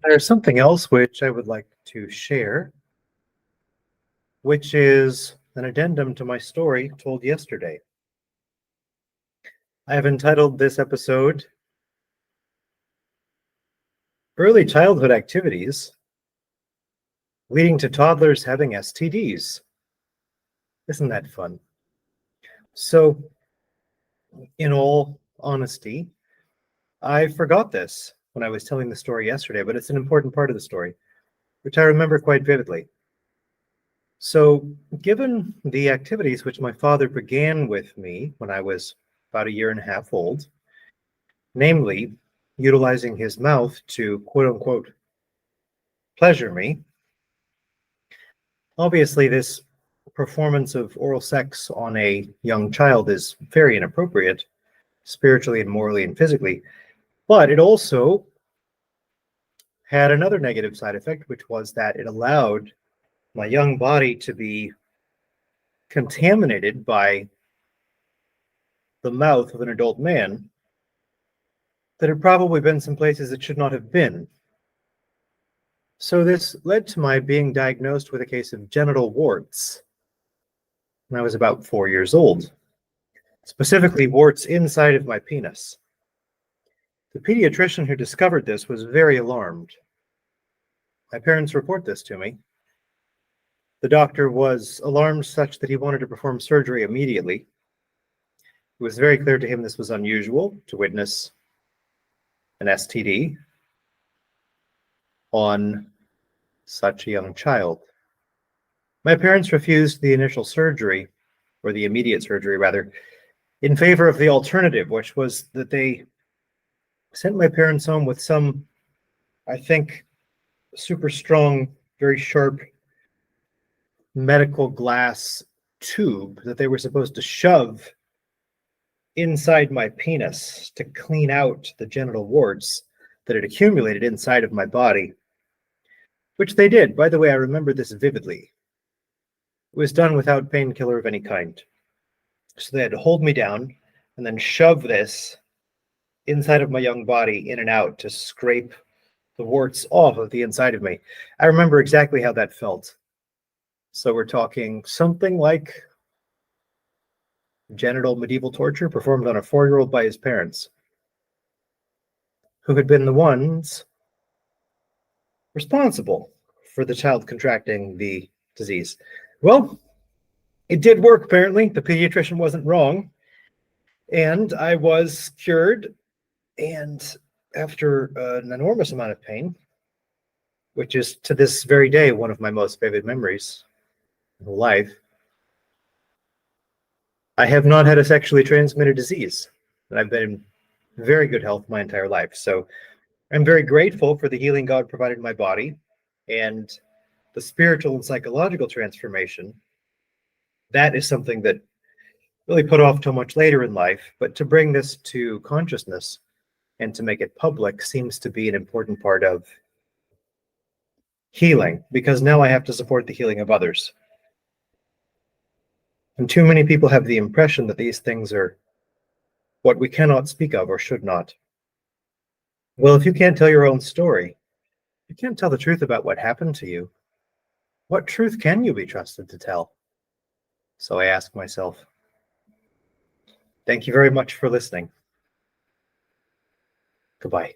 There's something else which I would like to share, which is an addendum to my story told yesterday. I have entitled this episode Early Childhood Activities Leading to Toddlers Having STDs. Isn't that fun? So, in all honesty, I forgot this when I was telling the story yesterday, but it's an important part of the story, which I remember quite vividly. So, given the activities which my father began with me when I was about a year and a half old, namely utilizing his mouth to quote unquote pleasure me, obviously this performance of oral sex on a young child is very inappropriate, spiritually and morally and physically, but it also had another negative side effect, which was that it allowed my young body to be contaminated by the mouth of an adult man that had probably been some places it should not have been. So this led to my being diagnosed with a case of genital warts when I was about 4 years old, specifically warts inside of my penis. The pediatrician who discovered this was very alarmed. My parents report this to me. The doctor was alarmed such that he wanted to perform surgery immediately. It was very clear to him this was unusual to witness an STD on such a young child. My parents refused the initial surgery, or the immediate surgery rather, in favor of the alternative, which was that they sent my parents home with some, I think, super strong, very sharp medical glass tube that they were supposed to shove inside my penis to clean out the genital warts that had accumulated inside of my body, which they did. By the way, I remember this vividly. It was done without painkiller of any kind. So they had to hold me down and then shove this inside of my young body in and out to scrape the warts off of the inside of me. I remember exactly how that felt. So we're talking something like genital medieval torture performed on a 4-year-old by his parents, who had been the ones responsible for the child contracting the disease. Well, it did work, apparently. The pediatrician wasn't wrong. And I was cured. And after an enormous amount of pain, which is to this very day one of my most vivid memories of life, I have not had a sexually transmitted disease. And I've been in very good health my entire life. So I'm very grateful for the healing God provided in my body and the spiritual and psychological transformation. That is something that really put off till much later in life. But to bring this to consciousness and to make it public seems to be an important part of healing, because now I have to support the healing of others. And too many people have the impression that these things are what we cannot speak of or should not. Well, if you can't tell your own story, you can't tell the truth about what happened to you. What truth can you be trusted to tell? So I ask myself. Thank you very much for listening. Goodbye.